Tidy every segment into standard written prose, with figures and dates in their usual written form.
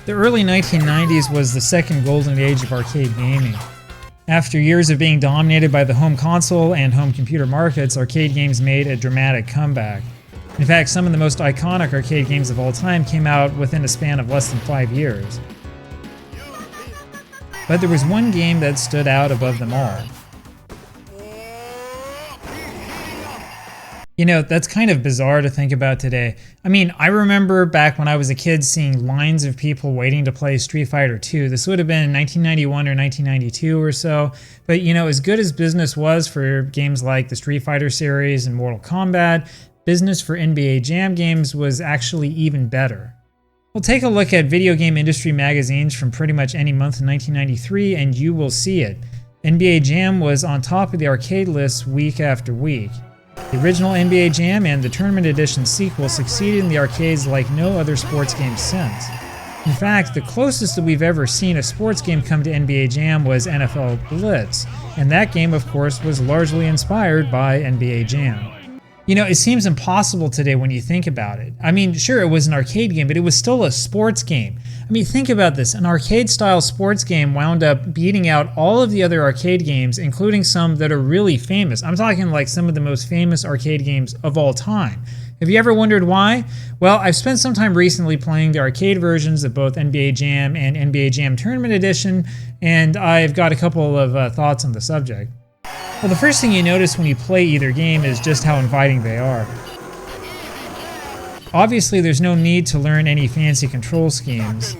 The early 1990s was the second golden age of arcade gaming. After years of being dominated by the home console and home computer markets, arcade games made a dramatic comeback. In fact, some of the most iconic arcade games of all time came out within a span of less than 5 years. But there was one game that stood out above them all. You know, that's kind of bizarre to think about today. I mean, I remember back when I was a kid seeing lines of people waiting to play Street Fighter 2. This would have been in 1991 or 1992 or so. But you know, as good as business was for games like the Street Fighter series and Mortal Kombat, business for NBA Jam games was actually even better. We'll take a look at video game industry magazines from pretty much any month in 1993 and you will see it. NBA Jam was on top of the arcade lists week after week. The original NBA Jam and the Tournament Edition sequel succeeded in the arcades like no other sports game since. In fact, the closest that we've ever seen a sports game come to NBA Jam was NFL Blitz, and that game of course was largely inspired by NBA Jam. You know, it seems impossible today when you think about it. I mean, sure, it was an arcade game, but it was still a sports game. I mean, think about this. An arcade-style sports game wound up beating out all of the other arcade games, including some that are really famous. I'm talking like some of the most famous arcade games of all time. Have you ever wondered why? Well, I've spent some time recently playing the arcade versions of both NBA Jam and NBA Jam Tournament Edition, and I've got a couple of thoughts on the subject. Well, the first thing you notice when you play either game is just how inviting they are. Obviously, there's no need to learn any fancy control schemes.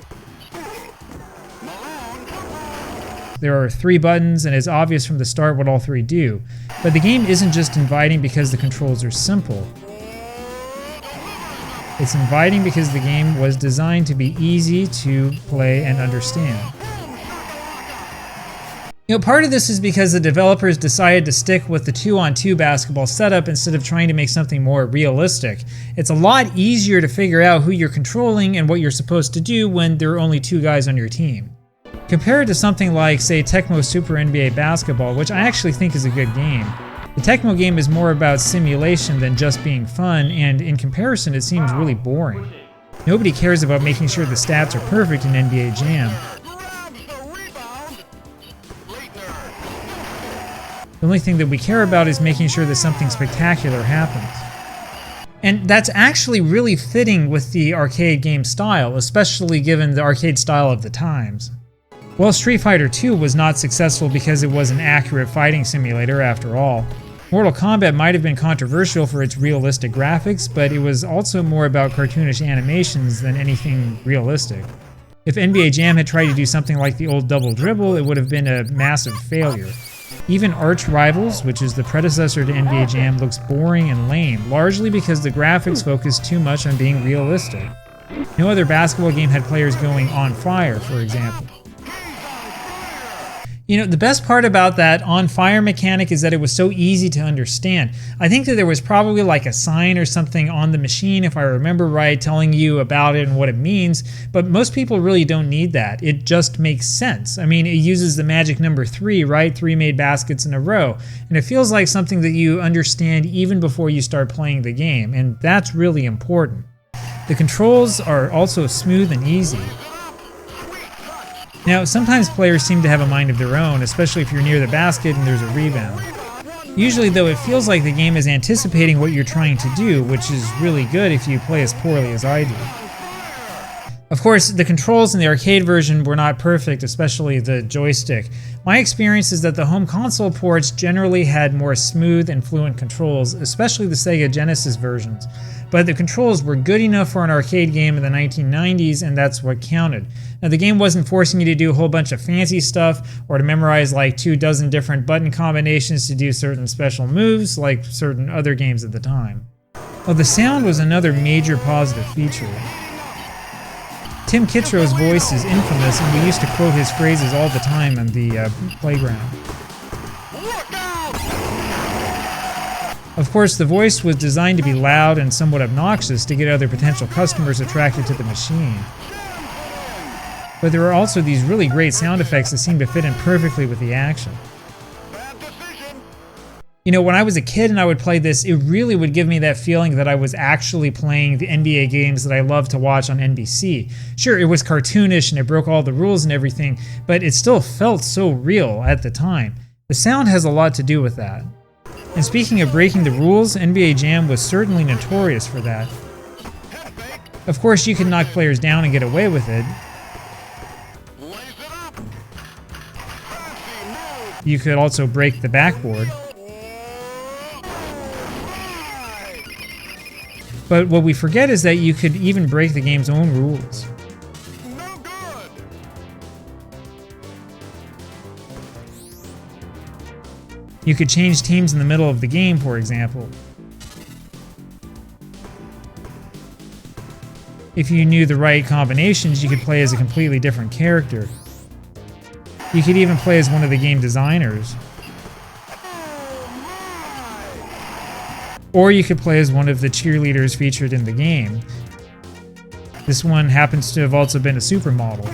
There are 3 buttons, and it's obvious from the start what all 3 do. But the game isn't just inviting because the controls are simple. It's inviting because the game was designed to be easy to play and understand. You know, part of this is because the developers decided to stick with the 2-on-2 basketball setup instead of trying to make something more realistic. It's a lot easier to figure out who you're controlling and what you're supposed to do when there are only 2 guys on your team. Compared to something like, say, Tecmo Super NBA Basketball, which I actually think is a good game, the Tecmo game is more about simulation than just being fun, and in comparison it seems really boring. Nobody cares about making sure the stats are perfect in NBA Jam. The only thing that we care about is making sure that something spectacular happens. And that's actually really fitting with the arcade game style, especially given the arcade style of the times. Well, Street Fighter 2 was not successful because it was an accurate fighting simulator after all. Mortal Kombat might have been controversial for its realistic graphics, but it was also more about cartoonish animations than anything realistic. If NBA Jam had tried to do something like the old Double Dribble, it would have been a massive failure. Even Arch Rivals, which is the predecessor to NBA Jam, looks boring and lame, largely because the graphics focus too much on being realistic. No other basketball game had players going on fire, for example. You know, the best part about that on fire mechanic is that it was so easy to understand. I think that there was probably like a sign or something on the machine, if I remember right, telling you about it and what it means, but most people really don't need that. It just makes sense. I mean, it uses the magic number 3, right? 3 made baskets in a row. And it feels like something that you understand even before you start playing the game, and that's really important. The controls are also smooth and easy. Now, sometimes players seem to have a mind of their own, especially if you're near the basket and there's a rebound. Usually, though, it feels like the game is anticipating what you're trying to do, which is really good if you play as poorly as I do. Of course, the controls in the arcade version were not perfect, especially the joystick. My experience is that the home console ports generally had more smooth and fluent controls, especially the Sega Genesis versions. But the controls were good enough for an arcade game in the 1990s, and that's what counted. Now, the game wasn't forcing you to do a whole bunch of fancy stuff or to memorize like 24 different button combinations to do certain special moves like certain other games at the time. Well, the sound was another major positive feature. Tim Kittrow's voice is infamous, and we used to quote his phrases all the time on the playground. Of course, the voice was designed to be loud and somewhat obnoxious to get other potential customers attracted to the machine. But there are also these really great sound effects that seem to fit in perfectly with the action. You know, when I was a kid and I would play this, it really would give me that feeling that I was actually playing the NBA games that I love to watch on NBC. Sure, it was cartoonish and it broke all the rules and everything, but it still felt so real at the time. The sound has a lot to do with that. And speaking of breaking the rules, NBA Jam was certainly notorious for that. Of course, you could knock players down and get away with it. You could also break the backboard. But what we forget is that you could even break the game's own rules. You could change teams in the middle of the game, for example. If you knew the right combinations, you could play as a completely different character. You could even play as one of the game designers. Or you could play as one of the cheerleaders featured in the game. This one happens to have also been a supermodel.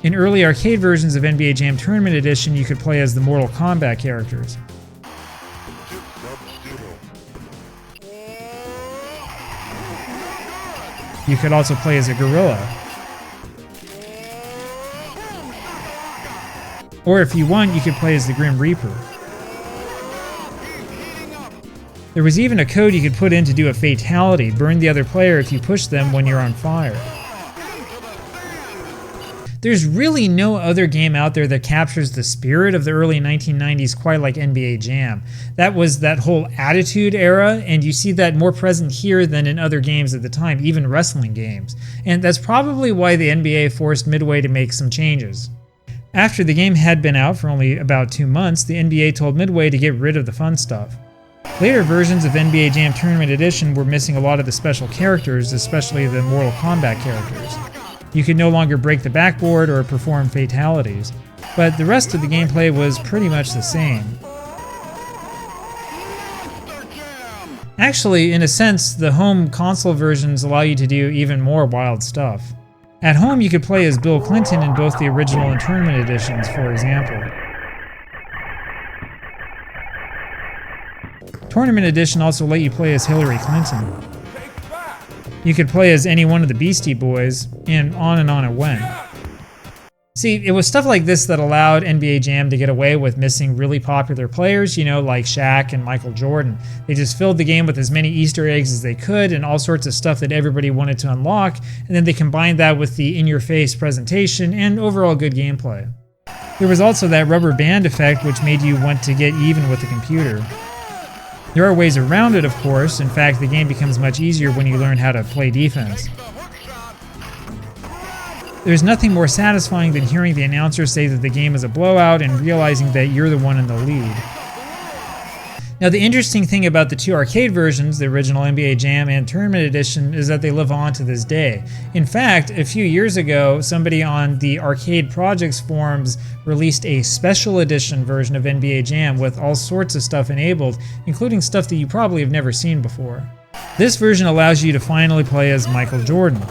In early arcade versions of NBA Jam Tournament Edition, you could play as the Mortal Kombat characters. You could also play as a gorilla. Or if you want, you could play as the Grim Reaper. There was even a code you could put in to do a fatality, burn the other player if you push them when you're on fire. There's really no other game out there that captures the spirit of the early 1990s quite like NBA Jam. That was that whole attitude era, and you see that more present here than in other games at the time, even wrestling games. And that's probably why the NBA forced Midway to make some changes. After the game had been out for only about 2 months, the NBA told Midway to get rid of the fun stuff. Later versions of NBA Jam Tournament Edition were missing a lot of the special characters, especially the Mortal Kombat characters. You could no longer break the backboard or perform fatalities, but the rest of the gameplay was pretty much the same. Actually, in a sense, the home console versions allow you to do even more wild stuff. At home, you could play as Bill Clinton in both the original and tournament editions, for example. Tournament Edition also let you play as Hillary Clinton. You could play as any one of the Beastie Boys, and on it went. See, it was stuff like this that allowed NBA Jam to get away with missing really popular players, you know, like Shaq and Michael Jordan. They just filled the game with as many Easter eggs as they could and all sorts of stuff that everybody wanted to unlock, and then they combined that with the in-your-face presentation and overall good gameplay. There was also that rubber band effect which made you want to get even with the computer. There are ways around it, of course. In fact, the game becomes much easier when you learn how to play defense. There's nothing more satisfying than hearing the announcer say that the game is a blowout and realizing that you're the one in the lead. Now, the interesting thing about the two arcade versions, the original NBA Jam and Tournament Edition, is that they live on to this day. In fact, a few years ago, somebody on the Arcade Projects forums released a special edition version of NBA Jam with all sorts of stuff enabled, including stuff that you probably have never seen before. This version allows you to finally play as Michael Jordan.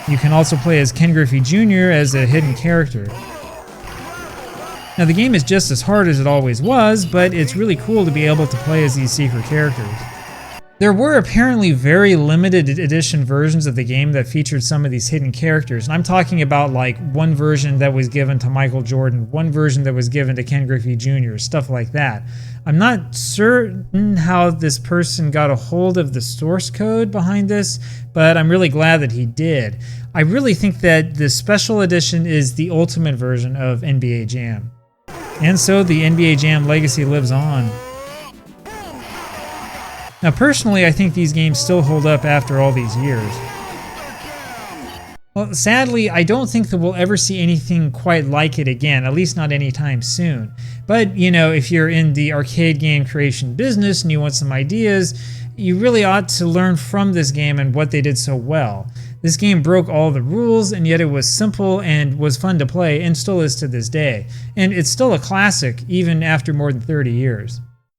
You can also play as Ken Griffey Jr. as a hidden character. Now, the game is just as hard as it always was, but it's really cool to be able to play as these secret characters. There were apparently very limited edition versions of the game that featured some of these hidden characters, and I'm talking about like one version that was given to Michael Jordan, one version that was given to Ken Griffey Jr., stuff like that. I'm not certain how this person got a hold of the source code behind this, but I'm really glad that he did. I really think that the special edition is the ultimate version of NBA Jam. And so the NBA Jam legacy lives on. Now personally, I think these games still hold up after all these years. Well, sadly, I don't think that we'll ever see anything quite like it again, at least not anytime soon. But, you know, if you're in the arcade game creation business and you want some ideas, you really ought to learn from this game and what they did so well. This game broke all the rules, and yet it was simple and was fun to play, and still is to this day. And it's still a classic, even after more than 30 years.